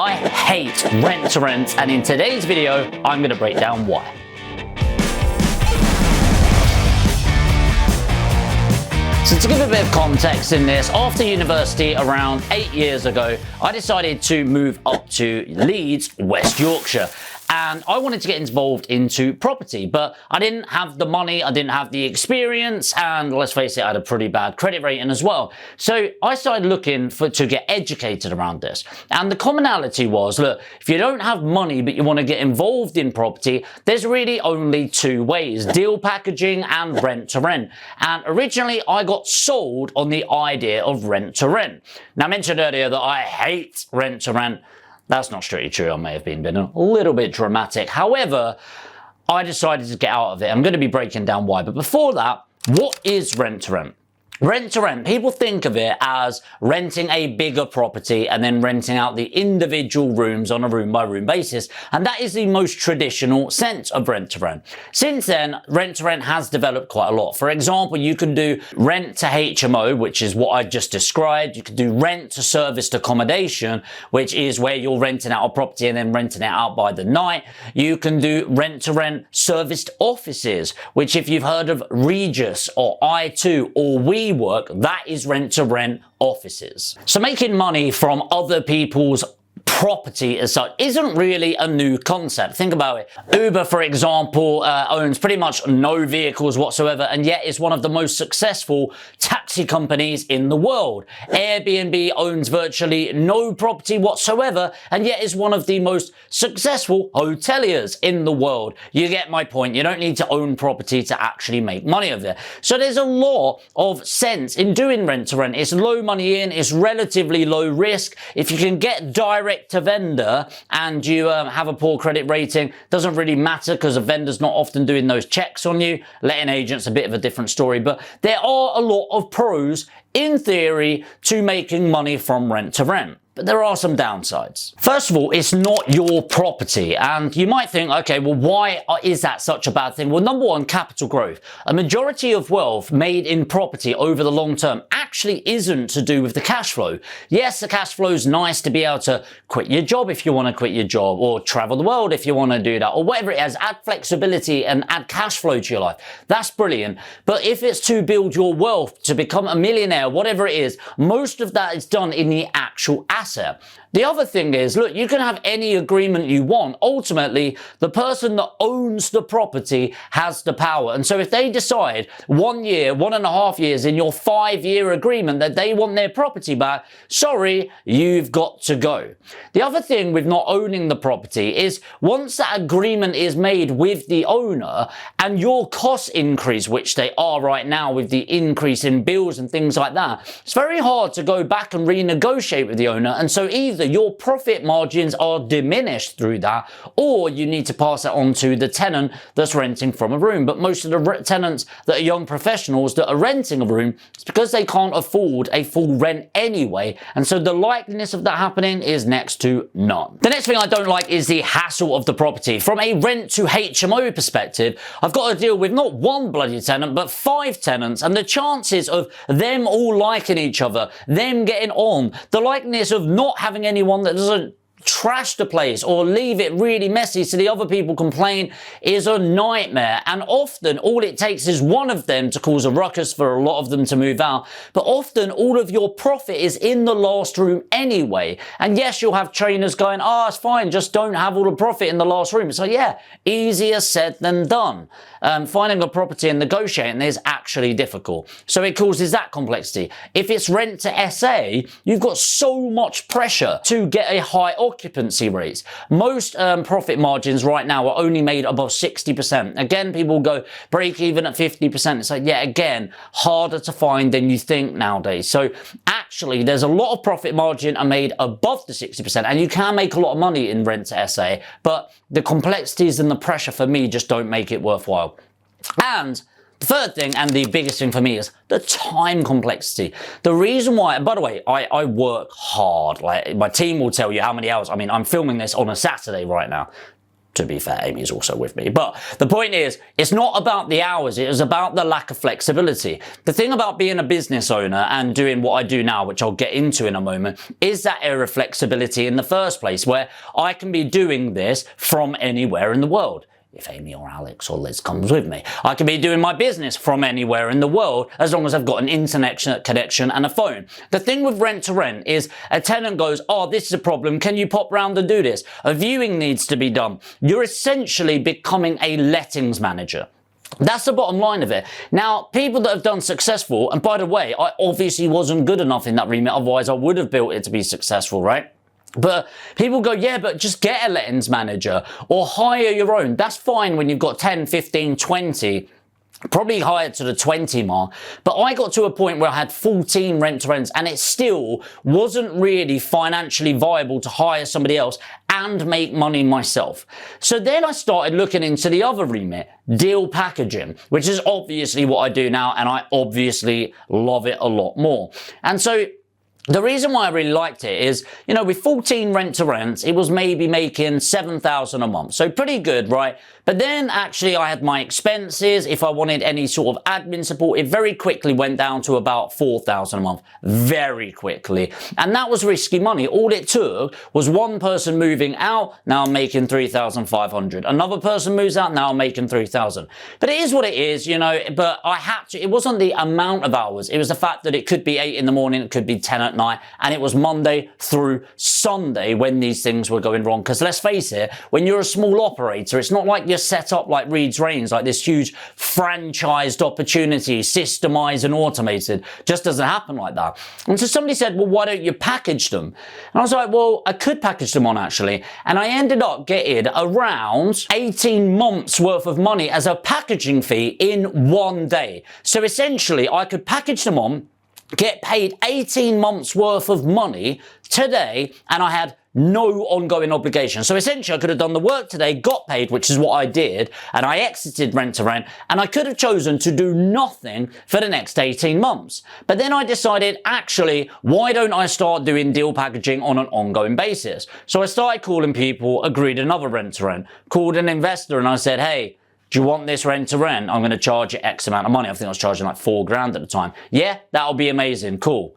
I hate rent to rent, and in today's video, I'm going to break down why. So to give a bit of context in this, after university around 8 years ago, I decided to move up to Leeds, West Yorkshire. And I wanted to get involved into property, but I didn't have the money, I didn't have the experience, and let's face it, I had a pretty bad credit rating as well. So I started looking to get educated around this. And the commonality was, look, if you don't have money but you want to get involved in property, there's really only two ways: deal packaging and rent to rent. And originally I got sold on the idea of rent to rent. Now I mentioned earlier that I hate rent to rent. That's not strictly true. I may have been a little bit dramatic. However, I decided to get out of it. I'm going to be breaking down why. But before that, what is rent to rent? Rent to rent, people think of it as renting a bigger property and then renting out the individual rooms on a room by room basis. And that is the most traditional sense of rent to rent. Since then, rent to rent has developed quite a lot. For example, you can do rent to HMO, which is what I just described. You can do rent to serviced accommodation, which is where you're renting out a property and then renting it out by the night. You can do rent to rent serviced offices, which if you've heard of Regis or I2 or WeWork, that is rent to rent offices. So making money from other people's property as such isn't really a new concept. Think about it. Uber, for example, owns pretty much no vehicles whatsoever, and yet is one of the most successful taxi companies in the world. Airbnb owns virtually no property whatsoever, and yet is one of the most successful hoteliers in the world. You get my point. You don't need to own property to actually make money of it. So there's a lot of sense in doing rent to rent. It's low money in, it's relatively low risk. If you can get direct to vendor and you have a poor credit rating, doesn't really matter because a vendor's not often doing those checks on you. Letting agents a bit of a different story, but there are a lot of pros in theory to making money from rent to rent. But there are some downsides. First of all, it's not your property. And you might think, okay, well, why is that such a bad thing? Well, number one, capital growth. A majority of wealth made in property over the long term actually isn't to do with the cash flow. Yes, the cash flow is nice to be able to quit your job if you want to quit your job, or travel the world if you want to do that, or whatever it is, add flexibility and add cash flow to your life. That's brilliant. But if it's to build your wealth, to become a millionaire, whatever it is, most of that is done in the actual asset. The other thing is, look, you can have any agreement you want. Ultimately, the person that owns the property has the power. And so if they decide 1 year, 1.5 years in your 5-year agreement that they want their property back, sorry, you've got to go. The other thing with not owning the property is once that agreement is made with the owner and your costs increase, which they are right now with the increase in bills and things like that, it's very hard to go back and renegotiate with the owner. And so either your profit margins are diminished through that, or you need to pass it on to the tenant that's renting from a room. But most of the tenants that are young professionals that are renting a room, it's because they can't afford a full rent anyway. And so the likeliness of that happening is next to none. The next thing I don't like is the hassle of the property. From a rent to HMO perspective, I've got to deal with not one bloody tenant, but 5 tenants. And the chances of them all liking each other, them getting on, the likeliness of not having anyone that doesn't trash the place or leave it really messy so the other people complain is a nightmare. And often all it takes is one of them to cause a ruckus for a lot of them to move out. But often all of your profit is in the last room anyway. And yes, you'll have trainers going, oh, it's fine, just don't have all the profit in the last room. So yeah, easier said than done. Finding a property and negotiating is actually difficult. So it causes that complexity. If it's rent to SA, you've got so much pressure to get a high occupancy rates. Most profit margins right now are only made above 60%. Again, people go break even at 50%. It's like, yeah, again, harder to find than you think nowadays. So actually, there's a lot of profit margin are made above the 60%, and you can make a lot of money in rent to SA, but the complexities and the pressure for me just don't make it worthwhile. And the third thing, and the biggest thing for me, is the time complexity. The reason why, by the way, I work hard. Like, my team will tell you how many hours. I mean, I'm filming this on a Saturday right now. To be fair, Amy's also with me. But the point is, it's not about the hours, it is about the lack of flexibility. The thing about being a business owner and doing what I do now, which I'll get into in a moment, is that area of flexibility in the first place, where I can be doing this from anywhere in the world. If Amy or Alex or Liz comes with me. I can be doing my business from anywhere in the world as long as I've got an internet connection and a phone. The thing with rent to rent is a tenant goes, oh, this is a problem. Can you pop round and do this? A viewing needs to be done. You're essentially becoming a lettings manager. That's the bottom line of it. Now, people that have done successful, and by the way, I obviously wasn't good enough in that remit, otherwise I would have built it to be successful, right? But people go, yeah, but just get a lettings manager or hire your own. That's fine when you've got 10, 15, 20, probably higher to the 20 mark. But I got to a point where I had 14 rent-to-rents and it still wasn't really financially viable to hire somebody else and make money myself. So then I started looking into the other remit, deal packaging, which is obviously what I do now, and I obviously love it a lot more. And so the reason why I really liked it is, you know, with 14 rent-to-rents, it was maybe making $7,000 a month. So pretty good, right? But then actually I had my expenses. If I wanted any sort of admin support, it very quickly went down to about $4,000 a month. Very quickly. And that was risky money. All it took was one person moving out. Now I'm making $3,500. Another person moves out. Now I'm making $3,000. But it is what it is, you know, but I had to, it wasn't the amount of hours. It was the fact that it could be 8 in the morning. It could be 10 at night. And it was Monday through Sunday when these things were going wrong. Because let's face it, when you're a small operator, it's not like you're set up like Reed's Reigns, like this huge franchised opportunity, systemized and automated. Just doesn't happen like that. And so somebody said, well, why don't you package them? And I was like, well, I could package them on actually. And I ended up getting around 18 months worth of money as a packaging fee in one day. So essentially I could package them on, get paid 18 months worth of money today, and I had no ongoing obligation. So essentially I could have done the work today, got paid, which is what I did, and I exited rent to rent, and I could have chosen to do nothing for the next 18 months. But then I decided, actually, why don't I start doing deal packaging on an ongoing basis? So I started calling people, agreed another rent to rent, called an investor, and I said, hey, do you want this rent to rent? I'm going to charge you X amount of money. I think I was charging like $4,000 at the time. Yeah, that'll be amazing. Cool.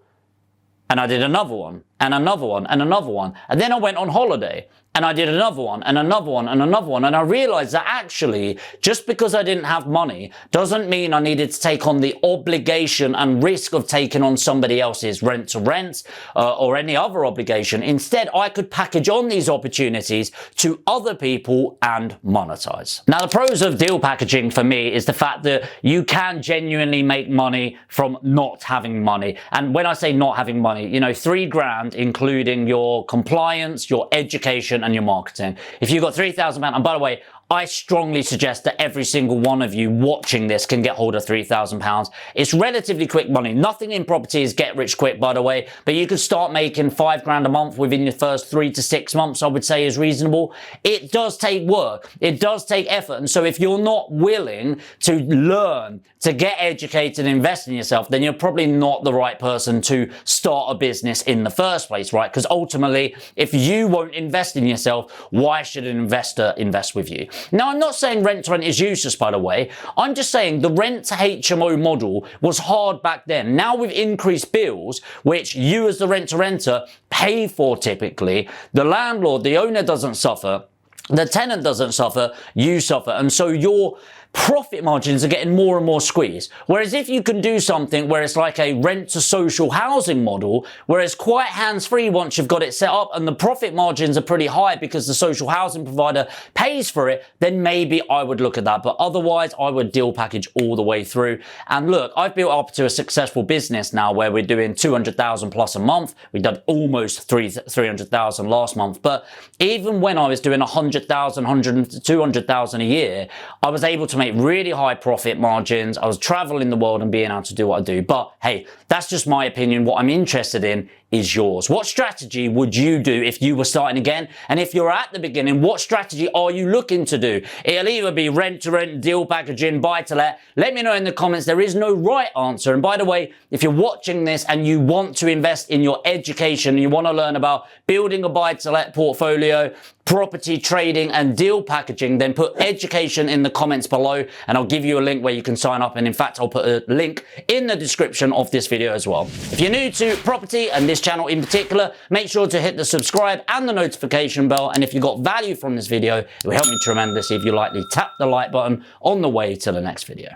And I did another one, and another one, and another one. And then I went on holiday, and I did another one, and another one, and another one. And I realized that actually, just because I didn't have money doesn't mean I needed to take on the obligation and risk of taking on somebody else's rent to rent or any other obligation. Instead, I could package on these opportunities to other people and monetize. Now, the pros of deal packaging for me is the fact that you can genuinely make money from not having money. And when I say not having money, you know, $3,000, including your compliance, your education, and your marketing. If you've got £3,000, and by the way, I strongly suggest that every single one of you watching this can get hold of £3,000. It's relatively quick money. Nothing in property is get rich quick, by the way, but you could start making £5,000 a month within your first 3 to 6 months, I would say is reasonable. It does take work. It does take effort. And so if you're not willing to learn, to get educated and invest in yourself, then you're probably not the right person to start a business in the first place, right? Because ultimately, if you won't invest in yourself, why should an investor invest with you? Now, I'm not saying rent to rent is useless, by the way. I'm just saying the rent to HMO model was hard back then. Now with increased bills, which you as the rent to renter pay for typically, the landlord, the owner doesn't suffer, the tenant doesn't suffer, you suffer. And so your profit margins are getting more and more squeezed. Whereas if you can do something where it's like a rent to social housing model, where it's quite hands-free once you've got it set up and the profit margins are pretty high because the social housing provider pays for it, then maybe I would look at that. But otherwise, I would deal package all the way through. And look, I've built up to a successful business now where we're doing 200,000 plus a month. We did almost 300,000 last month. But even when I was doing 100,000, 200,000 a year, I was able to make really high profit margins. I was traveling the world and being able to do what I do. But hey, that's just my opinion. What I'm interested in is yours. What strategy would you do if you were starting again? And if you're at the beginning, what strategy are you looking to do? It'll either be rent to rent, deal packaging, buy to let. Let me know in the comments. There is no right answer. And by the way, if you're watching this and you want to invest in your education, you want to learn about building a buy to let portfolio, property trading and deal packaging, then put education in the comments below and I'll give you a link where you can sign up. And in fact, I'll put a link in the description of this video as well. If you're new to property and this channel in particular, make sure to hit the subscribe and the notification bell. And if you got value from this video, it will help me tremendously if you lightly tap the like button on the way to the next video.